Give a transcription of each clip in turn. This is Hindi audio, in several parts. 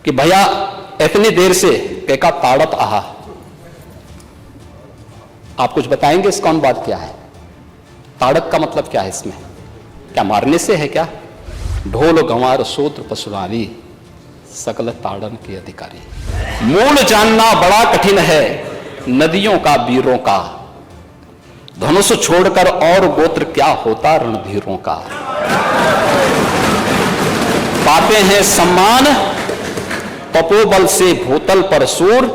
कि भैया इतनी देर से केका ताड़त आहा, आप कुछ बताएंगे इसका अनुवाद क्या है? ताड़क का मतलब क्या है इसमें? क्या मारने से है क्या? ढोल गंवार सूत्र पशुरानी सकल ताड़न के अधिकारी। मूल जानना बड़ा कठिन है नदियों का वीरों का, धनुष छोड़कर और गोत्र क्या होता रणधीरों का। पाते हैं सम्मान तपोबल से भूतल पर सूर,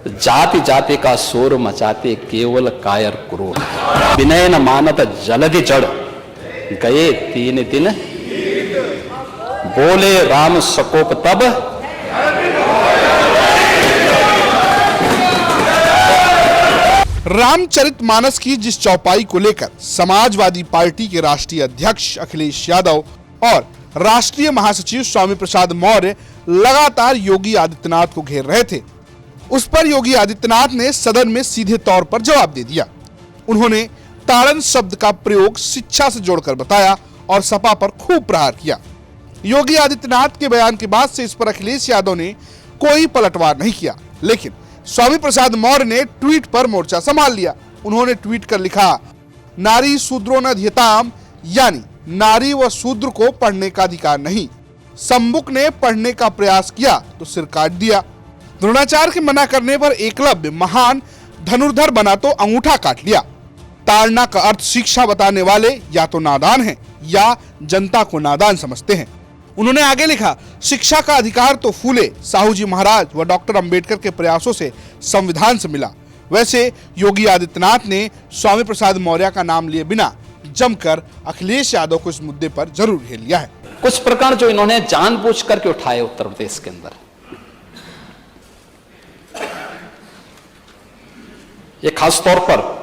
जाति जाति का शोर मचाते केवल कायर क्रूर। विनय न मानत जलधि जड़ गए 3 दिन, बोले राम सकोप तब रामचरितमानस की जिस चौपाई को लेकर समाजवादी पार्टी के राष्ट्रीय अध्यक्ष अखिलेश यादव और राष्ट्रीय महासचिव स्वामी प्रसाद मौर्य लगातार योगी आदित्यनाथ को घेर रहे थे, उस पर योगी आदित्यनाथ ने सदन में सीधे तौर पर जवाब दे दिया। उन्होंने ताड़न शब्द का प्रयोग शिक्षा से जोड़कर बताया और सपा पर खूब प्रहार किया। योगी आदित्यनाथ के बयान के बाद से इस पर अखिलेश यादव ने कोई पलटवार नहीं किया, लेकिन स्वामी प्रसाद मौर्य ने ट्वीट पर मोर्चा संभाल लिया। उन्होंने ट्वीट कर लिखा, नारी शूद्रो न ध्यताम, यानी नारी व शूद्र को पढ़ने का अधिकार नहीं। संबुक ने पढ़ने का प्रयास किया तो सिर काट दिया। द्रोणाचार्य के मना करने पर एकलव्य महान धनुर्धर बना तो अंगूठा काट लिया। ताड़ना का अर्थ शिक्षा बताने वाले या तो नादान हैं या जनता को नादान समझते हैं। उन्होंने आगे लिखा, शिक्षा का अधिकार तो फूले साहू जी महाराज व डॉक्टर अंबेडकर के प्रयासों से संविधान से मिला। वैसे योगी आदित्यनाथ ने स्वामी प्रसाद मौर्य का नाम लिए बिना जमकर अखिलेश यादव को इस मुद्दे पर जरूर घेर लिया है। कुछ प्रकरण जो इन्होंने जानबूझ करके उठाए उत्तर प्रदेश के अंदर, ये खास तौर पर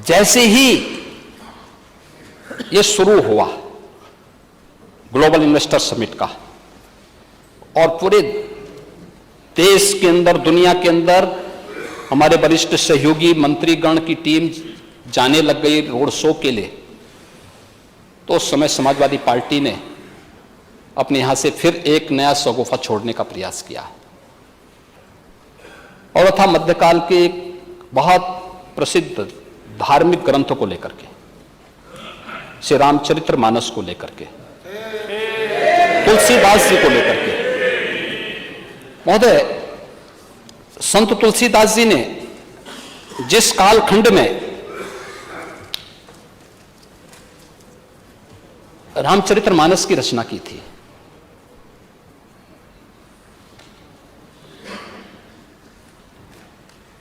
जैसे ही ये शुरू हुआ ग्लोबल इन्वेस्टर समिट का और पूरे देश के अंदर दुनिया के अंदर हमारे वरिष्ठ सहयोगी मंत्रीगण की टीम जाने लग गई रोड शो के लिए, तो उस समय समाजवादी पार्टी ने अपने यहां से फिर एक नया शगुफा छोड़ने का प्रयास किया और था मध्यकाल के एक बहुत प्रसिद्ध धार्मिक ग्रंथों को लेकर के, श्री रामचरितमानस को लेकर के, तुलसीदास जी को लेकर के। महोदय, संत तुलसीदास जी ने जिस कालखंड में रामचरितमानस की रचना की थी,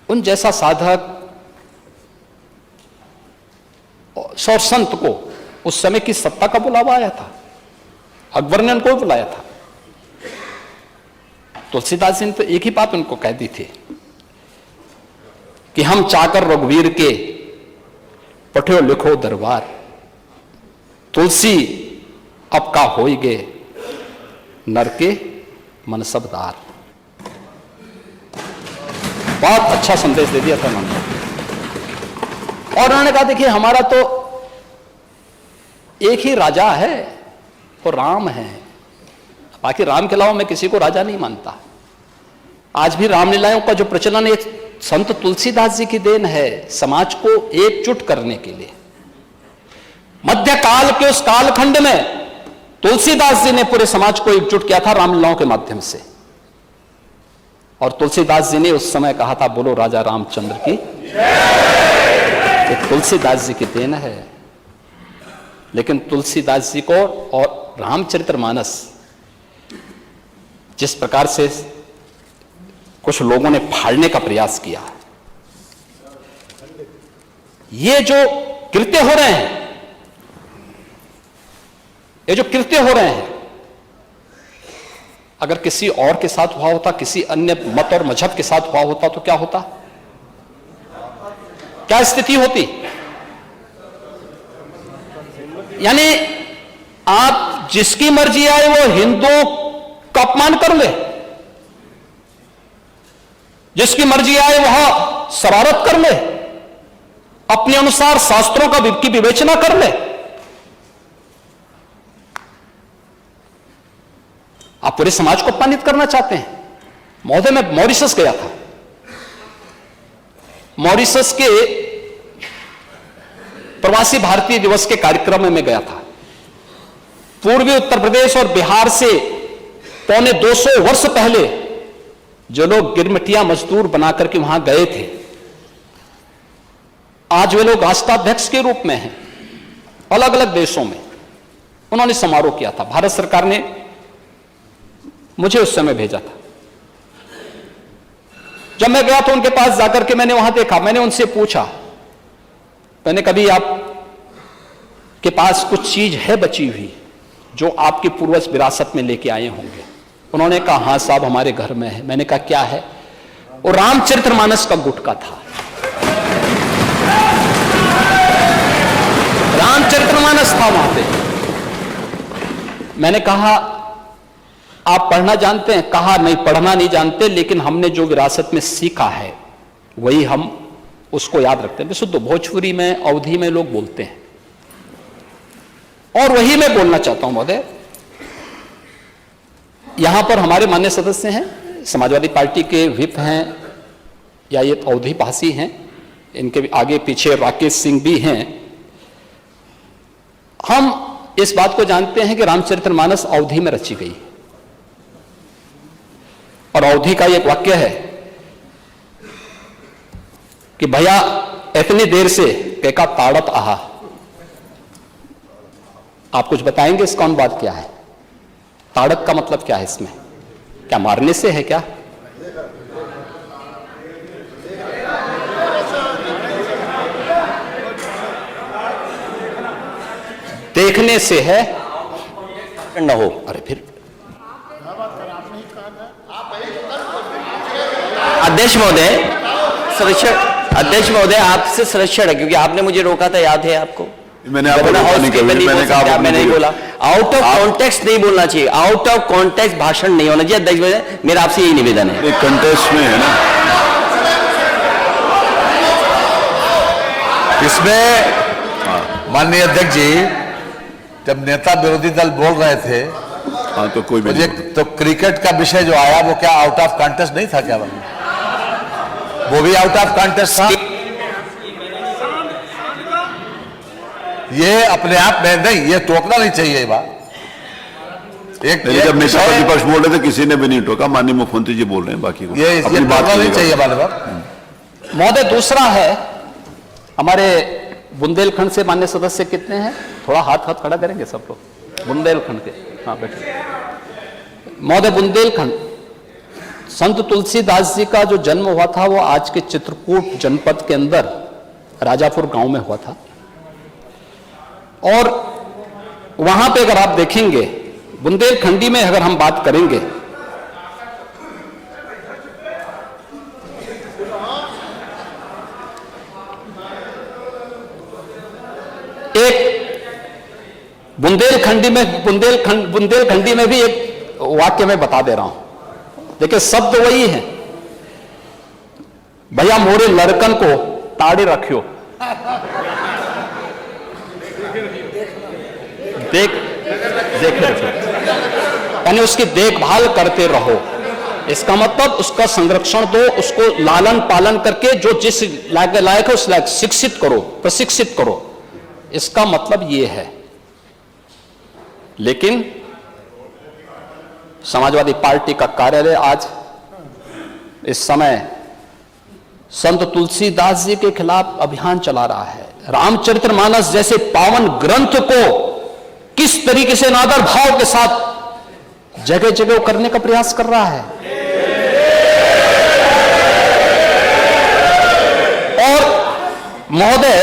उन जैसा साधक और संत को उस समय की सत्ता का बुलावा आया था। अकबर ने उनको बुलाया था। तुलसीदास जी ने तो एक ही बात उनको कह दी थी कि हम चाकर रघुवीर के पठ्यो लिखो दरबार, तुलसी अब का होइगे नर के मनसबदार। बहुत अच्छा संदेश दे दिया था उन्होंने। और उन्होंने कहा, देखिए हमारा तो एक ही राजा है, वो राम है, बाकी राम के अलावा मैं किसी को राजा नहीं मानता। आज भी रामलीलाओं का जो प्रचलन एक संत तुलसीदास जी की देन है, समाज को एकजुट करने के लिए। मध्यकाल के उस कालखंड में तुलसीदास जी ने पूरे समाज को एकजुट किया था रामलीलाओं के माध्यम से। और तुलसीदास जी ने उस समय कहा था, बोलो राजा रामचंद्र की। एक तुलसीदास जी की देन है। लेकिन तुलसीदास जी को और रामचरितमानस जिस प्रकार से कुछ लोगों ने फाड़ने का प्रयास किया, ये जो कृत्य हो रहे हैं, ये जो कृत्य हो रहे हैं, अगर किसी और के साथ हुआ होता, किसी अन्य मत और मजहब के साथ हुआ होता तो क्या होता, क्या स्थिति होती? यानी आप जिसकी मर्जी आए वो हिंदुओं का अपमान कर ले, जिसकी मर्जी आए वह शरारत कर ले, अपने अनुसार शास्त्रों की विवेचना कर ले। आप पूरे समाज को अपमानित करना चाहते हैं। महोदय, मैं मॉरिशस गया था। मॉरिशस के प्रवासी भारतीय दिवस के कार्यक्रम में मैं गया था। पूर्वी उत्तर प्रदेश और बिहार से पौने 200 वर्ष पहले जो लोग गिरमिटिया मजदूर बनाकर के वहां गए थे, आज वे लोग राष्ट्राध्यक्ष के रूप में हैं अलग अलग देशों में। उन्होंने समारोह किया था। भारत सरकार ने मुझे उस समय भेजा था। जब मैं गया तो उनके पास जाकर के मैंने वहां देखा, मैंने उनसे पूछा, मैंने कभी आप के पास कुछ चीज है बची हुई जो आपके पूर्वज विरासत में लेके आए होंगे? उन्होंने कहा, हां साहब, हमारे घर में है। मैंने कहा, क्या है? वो रामचरितमानस का गुटका था। रामचरितमानस था वहां पे। मैंने कहा, आप पढ़ना जानते हैं? कहा, नहीं, पढ़ना नहीं जानते, लेकिन हमने जो विरासत में सीखा है वही हम उसको याद रखते हैं। विशुद्ध भोजपुरी में, अवधी में लोग बोलते हैं, और वही मैं बोलना चाहता हूं महोदय। यहां पर हमारे माननीय सदस्य हैं, समाजवादी पार्टी के व्हिप हैं, या ये अवधी भाषी हैं, इनके आगे पीछे राकेश सिंह भी हैं। हम इस बात को जानते हैं कि रामचरितमानस अवधी में रची गई, और अवधी का एक वाक्य है कि भैया इतनी देर से केका ताड़त आहा। आप कुछ बताएंगे इसका अनुवाद क्या है? ताड़त का मतलब क्या है इसमें? क्या मारने से है क्या? देखने से है न हो। अरे फिर अध्यक्ष महोदय, संरक्षण अध्यक्ष महोदय, आपसे संरक्षण है, क्योंकि आपने मुझे रोका था, याद है आपको? मैंने आपको मैंने नहीं बोला। आउट ऑफ कॉन्टेक्स्ट नहीं बोलना चाहिए, आउट ऑफ कॉन्टेक्स्ट भाषण नहीं होना चाहिए। अध्यक्ष महोदय, मेरा आपसे यही निवेदन है। कंटेस्ट में है ना, इसमें माननीय अध्यक्ष जी, जब नेता विरोधी दल बोल रहे थे, हाँ, तो कोई मुझे तो क्रिकेट का विषय जो आया वो क्या आउट ऑफ कॉन्टेस्ट नहीं था क्या? वो भी आउट ऑफ कॉन्टेस्ट था। ये अपने आप में नहीं, ये टोकना नहीं चाहिए ये बात। जब नेता प्रतिपक्ष बोल रहे थे किसी ने भी नहीं टोका, माननीय मुख्यमंत्री जी बोल रहे हैं, बाकी को ये टोकना नहीं चाहिए महोदय। दूसरा है, हमारे बुंदेलखंड से मान्य सदस्य कितने हैं? थोड़ा हाथ खड़ा करेंगे सब लोग बुंदेलखंड के। हाँ, बैठे महोदय। बुंदेलखंड, संत तुलसीदास जी का जो जन्म हुआ था वो आज के चित्रकूट जनपद के अंदर राजापुर गांव में हुआ था, और वहां पे अगर आप देखेंगे, बुंदेलखंडी में अगर हम बात करेंगे, एक बुंदेलखंडी में भी एक वाक्य मैं बता दे रहा हूं। देखिए, शब्द वही है, भैया मोरे लड़कन को ताड़े रखियो, देखे रखियो, यानी उसकी देखभाल करते रहो। इसका मतलब उसका संरक्षण दो, उसको लालन पालन करके जो जिस लायक है उस लायक शिक्षित करो, प्रशिक्षित करो। इसका मतलब यह है। लेकिन समाजवादी पार्टी का कार्यालय आज इस समय संत तुलसीदास जी के खिलाफ अभियान चला रहा है। रामचरितमानस जैसे पावन ग्रंथ को किस तरीके से नादर भाव के साथ जगह जगह करने का प्रयास कर रहा है। और महोदय,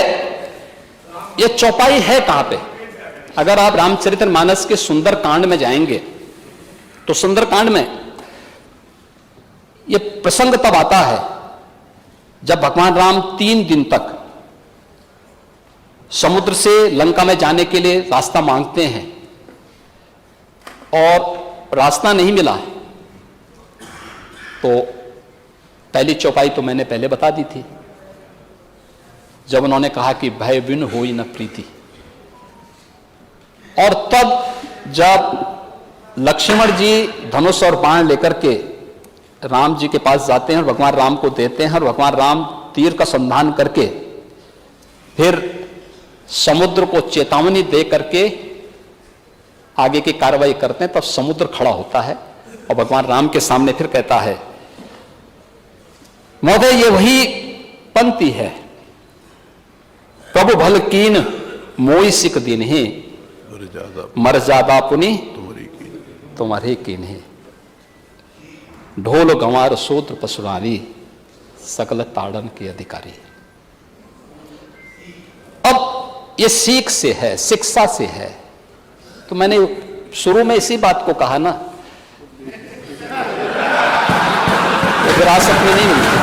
ये चौपाई है कहां पे? अगर आप रामचरितमानस के सुंदरकांड में जाएंगे तो सुंदरकांड में यह प्रसंग तब आता है जब भगवान राम 3 दिन तक समुद्र से लंका में जाने के लिए रास्ता मांगते हैं और रास्ता नहीं मिला। तो पहली चौपाई तो मैंने पहले बता दी थी, जब उन्होंने कहा कि भय बिन होई न प्रीति। और तब जब लक्ष्मण जी धनुष और बाण लेकर के राम जी के पास जाते हैं और भगवान राम को देते हैं और भगवान राम तीर का संधान करके फिर समुद्र को चेतावनी दे करके आगे की कार्रवाई करते हैं। तब समुद्र खड़ा होता है और भगवान राम के सामने फिर कहता है, महोदय ये वही पंक्ति है, प्रभु भल कीन मोई सिक दिन ही मर्यादा पुनि तुम्हारे कीन ही, ढोल गंवार सूत्र पशुरानी सकल ताड़न के अधिकारी। अब ये सीख से है, शिक्षा से है। तो मैंने शुरू में इसी बात को कहा ना, विरासत में नहीं मिलती।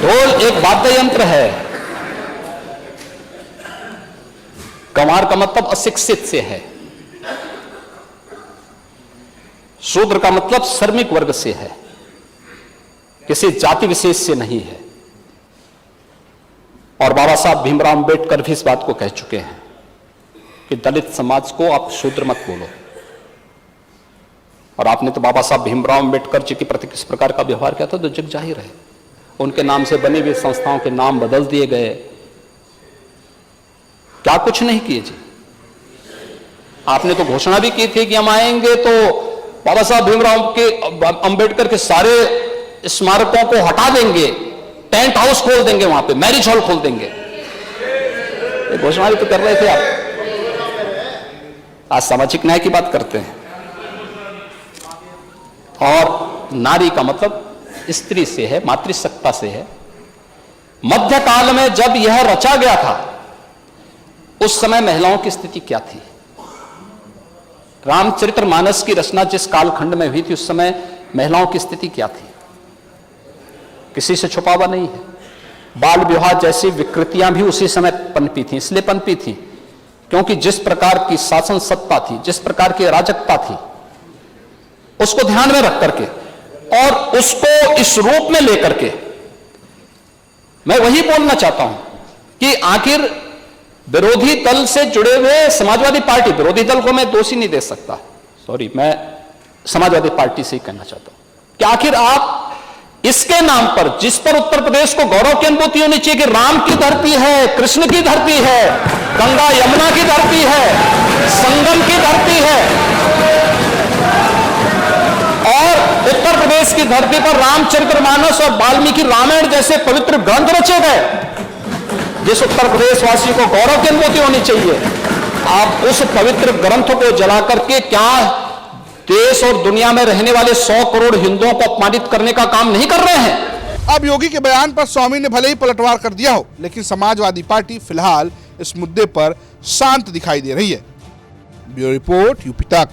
ढोल एक वाद्य यंत्र है। गंवार का मतलब अशिक्षित से है, शूद्र का मतलब श्रमिक वर्ग से है, किसी जाति विशेष से नहीं है। और बाबा साहब भीमराव अंबेडकर भी इस बात को कह चुके हैं कि दलित समाज को आप शूद्र मत बोलो। और आपने तो बाबा साहब भीमराव अंबेडकर जी के प्रति किस प्रकार का व्यवहार किया था तो जग जाहिर है। उनके नाम से बनी हुई संस्थाओं के नाम बदल दिए गए, क्या कुछ नहीं किए जी। आपने तो घोषणा भी की थी कि हम आएंगे तो बाबा साहब भीमराव के अंबेडकर के सारे स्मारकों को हटा देंगे, टेंट हाउस खोल देंगे, वहां पे मैरिज हॉल खोल देंगे। ये घोषणा भी तो कर रहे थे आप। आज सामाजिक न्याय की बात करते हैं। और नारी का मतलब स्त्री से है, मातृसत्ता से है। मध्यकाल में जब यह रचा गया था उस समय महिलाओं की स्थिति क्या थी? रामचरितमानस की रचना जिस कालखंड में हुई थी उस समय महिलाओं की स्थिति क्या थी? किसी से छुपा हुआ नहीं है। बाल विवाह जैसी विकृतियां भी उसी समय पनपी थी। इसलिए पनपी थी क्योंकि जिस प्रकार की शासन सत्ता थी, जिस प्रकार की अराजकता थी, उसको ध्यान में रख करके और उसको इस रूप में लेकर के मैं वही बोलना चाहता हूं कि आखिर विरोधी दल से जुड़े हुए समाजवादी पार्टी, विरोधी दल को मैं दोषी नहीं दे सकता, सॉरी, मैं समाजवादी पार्टी से ही कहना चाहता हूं कि आखिर आप इसके नाम पर, जिस पर उत्तर प्रदेश को गौरव की अनुभूति होनी चाहिए कि राम की धरती है, कृष्ण की धरती है, गंगा यमुना की धरती है, संगम की धरती है, और उत्तर प्रदेश की धरती पर रामचरितमानस और वाल्मीकि रामायण जैसे पवित्र ग्रंथ रचे गए, जिस उत्तर प्रदेश वासी को गौरव की अनुभूति होनी चाहिए, आप उस पवित्र ग्रंथ को जला करके क्या देश और दुनिया में रहने वाले 100 करोड़ हिंदुओं को अपमानित करने का काम नहीं कर रहे हैं? अब योगी के बयान पर स्वामी ने भले ही पलटवार कर दिया हो, लेकिन समाजवादी पार्टी फिलहाल इस मुद्दे पर शांत दिखाई दे रही है। ब्यूरो रिपोर्ट, यूपी तक।